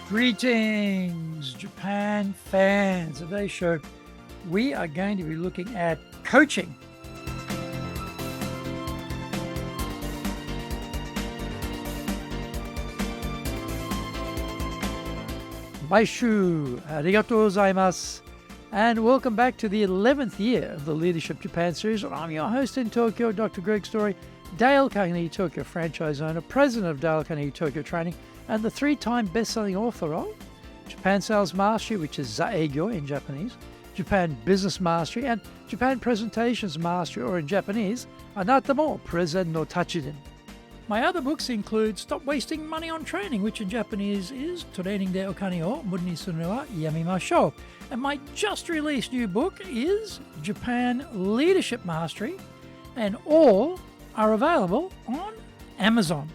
Greetings, Japan fans. Today's show, we are going to be looking at coaching. Baishu, arigatou gozaimasu. And welcome back to the 11th year of the Leadership Japan series. I'm your host in Tokyo, Dr. Greg Story, Dale Carnegie Tokyo franchise owner, president of Dale Carnegie Tokyo Training, and the 3-time best-selling author of Japan Sales Mastery, which is Zaegyo in Japanese, Japan Business Mastery, and Japan Presentations Mastery, or in Japanese, Anata mo Prezen no Tachiden. My other books include Stop Wasting Money on Training, which in Japanese is Training de Okane o Muri ni suru no wa yamimashou. And my just released new book is Japan Leadership Mastery, and all are available on Amazon.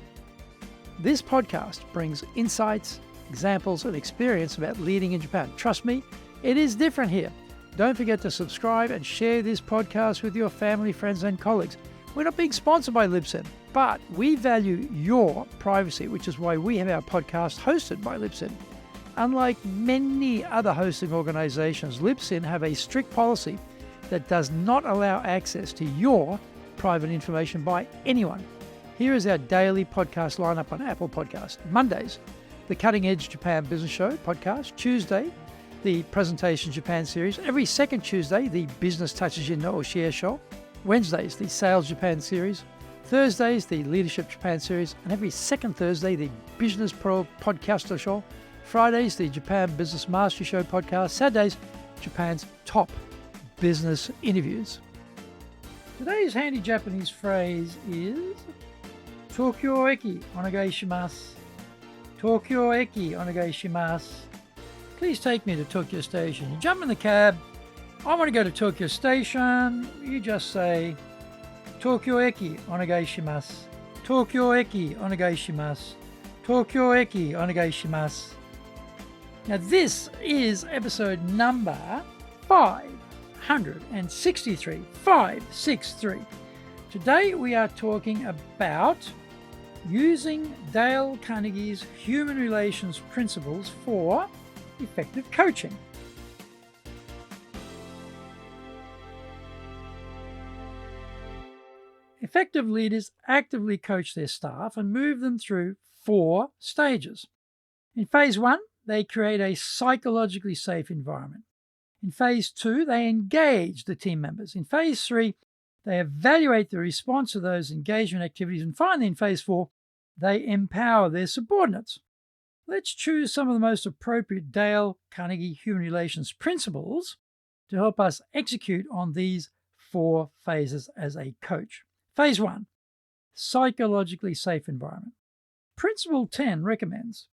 This podcast brings insights, examples, and experience about leading in Japan. Trust me, it is different here. Don't forget to subscribe and share this podcast with your family, friends, and colleagues. We're not being sponsored by Libsyn, but we value your privacy, which is why we have our podcast hosted by Libsyn. Unlike many other hosting organizations, Libsyn have a strict policy that does not allow access to your private information by anyone. Here is our daily podcast lineup on Apple Podcasts. Mondays, the Cutting Edge Japan Business Show podcast. Tuesday, the Presentation Japan series. Every second Tuesday, the Business Touches You Know Share Show. Wednesdays, the Sales Japan series. Thursdays, the Leadership Japan series. And every second Thursday, the Business Pro Podcaster Show. Fridays, the Japan Business Mastery Show podcast. Saturdays, Japan's top business interviews. Today's handy Japanese phrase is Tokyo eki onegai shimasu. Tokyo eki onegai shimasu. Please take me to Tokyo Station. You jump in the cab. I want to go to Tokyo Station. You just say Tokyo eki onegai shimasu. Tokyo eki onegai shimasu. Tokyo eki onegai shimasu. Now this is episode number 563. 563. Today we are talking about using Dale Carnegie's human relations principles for effective coaching. Effective leaders actively coach their staff and move them through 4 stages. In phase 1, they create a psychologically safe environment. In phase 2, they engage the team members. In phase 3, they evaluate the response to those engagement activities. And finally, in phase 4, they empower their subordinates. Let's choose some of the most appropriate Dale Carnegie human relations principles to help us execute on these 4 phases as a coach. Phase 1, psychologically safe environment. Principle 10 recommends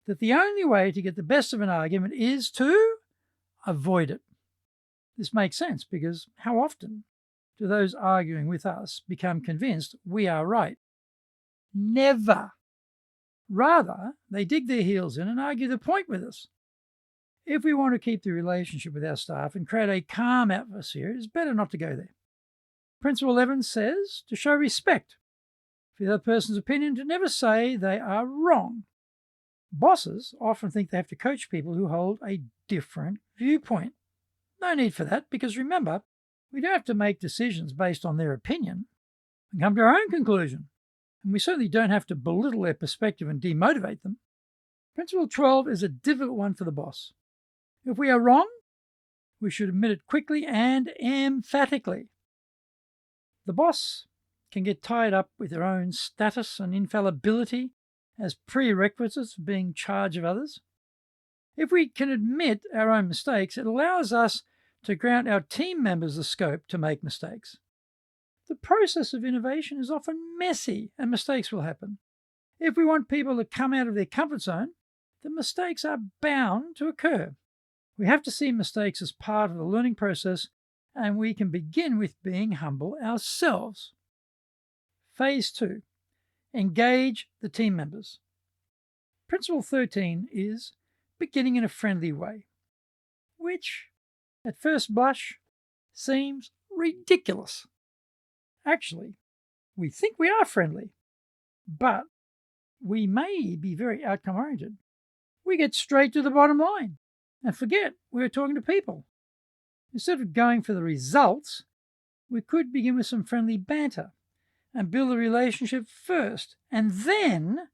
that the only way to get the best of an argument is to avoid it. This makes sense because how often do those arguing with us become convinced we are right? Never. Rather, they dig their heels in and argue the point with us. If we want to keep the relationship with our staff and create a calm atmosphere, it's better not to go there. Principle 11 says to show respect for the other person's opinion, to never say they are wrong. Bosses often think they have to coach people who hold a different viewpoint. No need for that, because remember, we don't have to make decisions based on their opinion and come to our own conclusion. And we certainly don't have to belittle their perspective and demotivate them. Principle 12 is a difficult one for the boss. If we are wrong, we should admit it quickly and emphatically. The boss can get tied up with their own status and infallibility as prerequisites for being in charge of others. If we can admit our own mistakes, it allows us to grant our team members the scope to make mistakes. The process of innovation is often messy and mistakes will happen. If we want people to come out of their comfort zone, then mistakes are bound to occur. We have to see mistakes as part of the learning process, and we can begin with being humble ourselves. Phase 2. Engage the team members. Principle 13 is beginning in a friendly way, which, at first blush, seems ridiculous. Actually, we think we are friendly, but we may be very outcome-oriented. we get straight to the bottom line and forget we're talking to people. Instead of going for the results, we could begin with some friendly banter and build a relationship first and then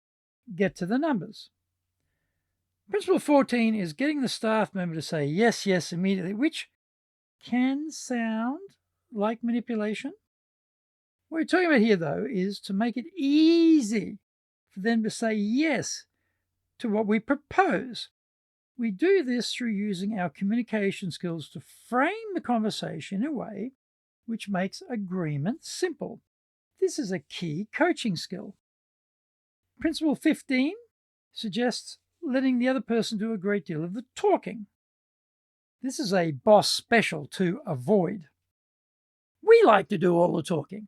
get to the numbers. Principle 14 is getting the staff member to say yes, yes immediately, which can sound like manipulation. What we're talking about here, though, is to make it easy for them to say yes to what we propose. We do this through using our communication skills to frame the conversation in a way which makes agreement simple. This is a key coaching skill. Principle 15 suggests letting the other person do a great deal of the talking. This is a boss special to avoid. We like to do all the talking.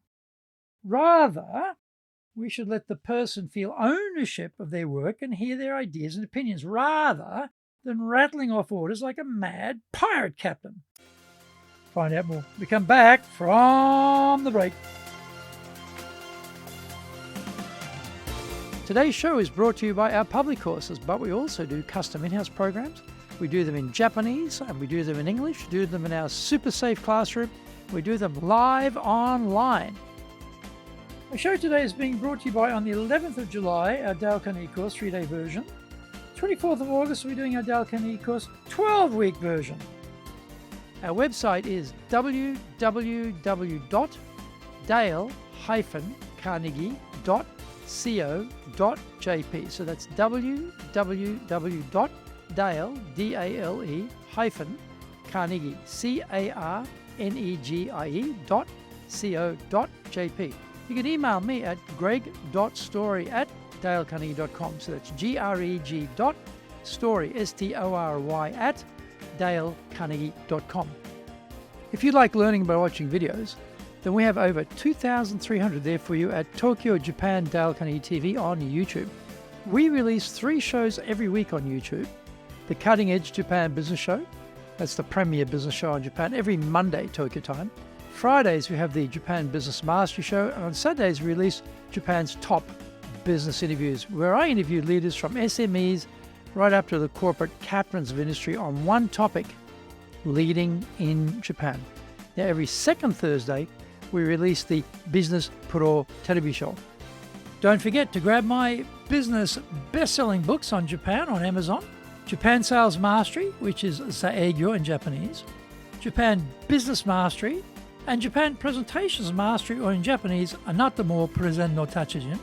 Rather, we should let the person feel ownership of their work and hear their ideas and opinions, rather than rattling off orders like a mad pirate captain. Find out more. We come back from the break. Today's show is brought to you by our public courses, but we also do custom in-house programs. We do them in Japanese and we do them in English, do them in our super safe classroom. We do them live online. Our show today is being brought to you by, on the 11th of July, our Dale Carnegie course 3-day version. 24th of August, we're doing our Dale Carnegie course 12-week version. Our website is www.dale-carnegie.co.jp. So that's www.dale-carnegie.co.jp. You can email me at greg.story@dalecarnegie.com. So that's greg.story, STORY, @dalecarnegie.com. If you like learning by watching videos, then we have over 2,300 there for you at Tokyo, Japan, Dale Carnegie TV on YouTube. We release 3 shows every week on YouTube. The Cutting Edge Japan Business Show, that's the premier business show in Japan, every Monday, Tokyo time. Fridays, we have the Japan Business Mastery Show, and on Saturdays, we release Japan's top business interviews, where I interview leaders from SMEs right up to the corporate captains of industry on one topic, leading in Japan. Now, every second Thursday, we release the Business Pro Television Show. Don't forget to grab my business best-selling books on Japan on Amazon, Japan Sales Mastery, which is Saegyo in Japanese, Japan Business Mastery, and Japan Presentations Mastery, or in Japanese, Anata mo Presen no Tachijin.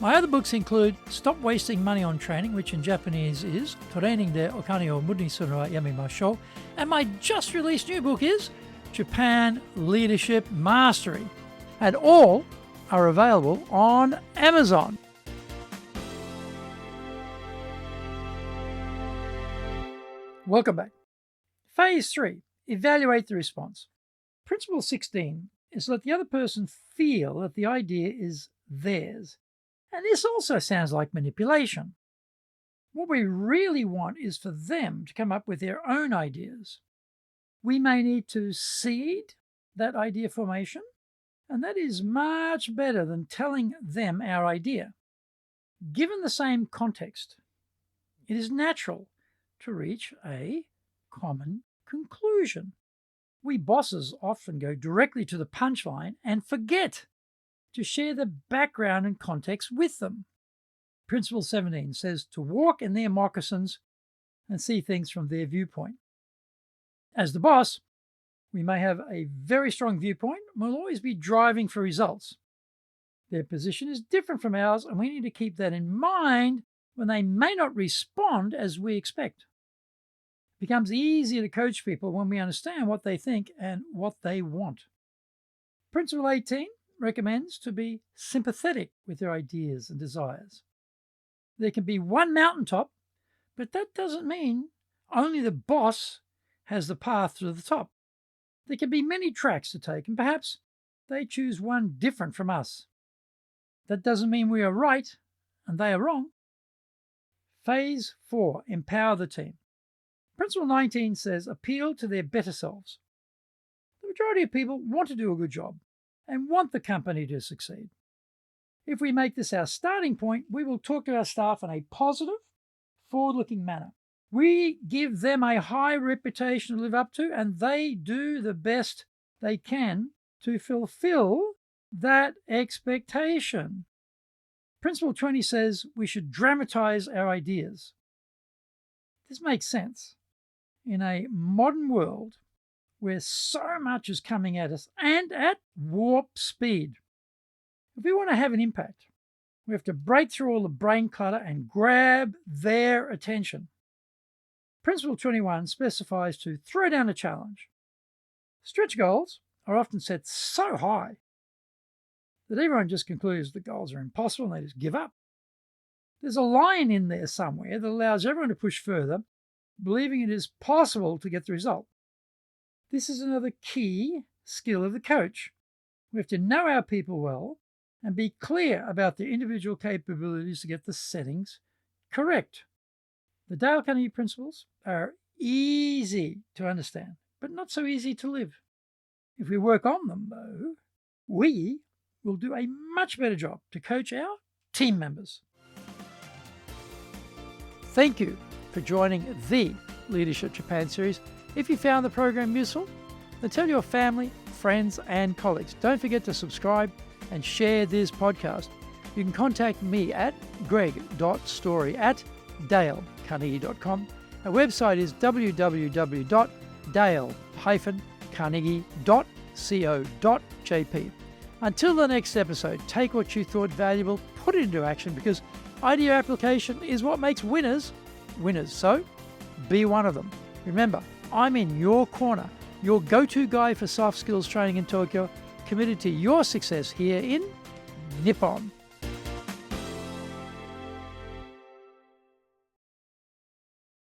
My other books include Stop Wasting Money on Training, which in Japanese is Training de Okane o Muru ni suru wa yamemashou, and my just released new book is Japan Leadership Mastery. And all are available on Amazon. Welcome back. Phase 3, evaluate the response. Principle 16 is let the other person feel that the idea is theirs. And this also sounds like manipulation. What we really want is for them to come up with their own ideas. We may need to seed that idea formation, and that is much better than telling them our idea. Given the same context, it is natural to reach a common conclusion. We bosses often go directly to the punchline and forget to share the background and context with them. Principle 17 says to walk in their moccasins and see things from their viewpoint. As the boss, we may have a very strong viewpoint and we'll always be driving for results. Their position is different from ours, and we need to keep that in mind when they may not respond as we expect. It becomes easier to coach people when we understand what they think and what they want. Principle 18 recommends to be sympathetic with their ideas and desires. There can be one mountaintop, but that doesn't mean only the boss has the path to the top. There can be many tracks to take, and perhaps they choose one different from us. That doesn't mean we are right and they are wrong. Phase 4, empower the team. Principle 19 says appeal to their better selves. The majority of people want to do a good job and want the company to succeed. If we make this our starting point, we will talk to our staff in a positive, forward-looking manner. We give them a high reputation to live up to, and they do the best they can to fulfill that expectation. Principle 20 says we should dramatize our ideas. This makes sense. In a modern world where so much is coming at us and at warp speed, if we want to have an impact, we have to break through all the brain clutter and grab their attention. Principle 21 specifies to throw down a challenge. Stretch goals are often set so high that everyone just concludes the goals are impossible and they just give up. There's a line in there somewhere that allows everyone to push further, believing it is possible to get the result. This is another key skill of the coach. We have to know our people well and be clear about their individual capabilities to get the settings correct. The Dale Carnegie principles are easy to understand, but not so easy to live. If we work on them, though, we will do a much better job to coach our team members. Thank you for joining the Leadership Japan series. If you found the program useful, then tell your family, friends, and colleagues. Don't forget to subscribe and share this podcast. You can contact me at greg.story@dalecarnegie.com. Our website is www.dale-carnegie.co.jp. Until the next episode, take what you thought valuable, put it into action, because idea application is what makes winners winners. So, be one of them. Remember, I'm in your corner, your go-to guy for soft skills training in Tokyo, committed to your success here in Nippon.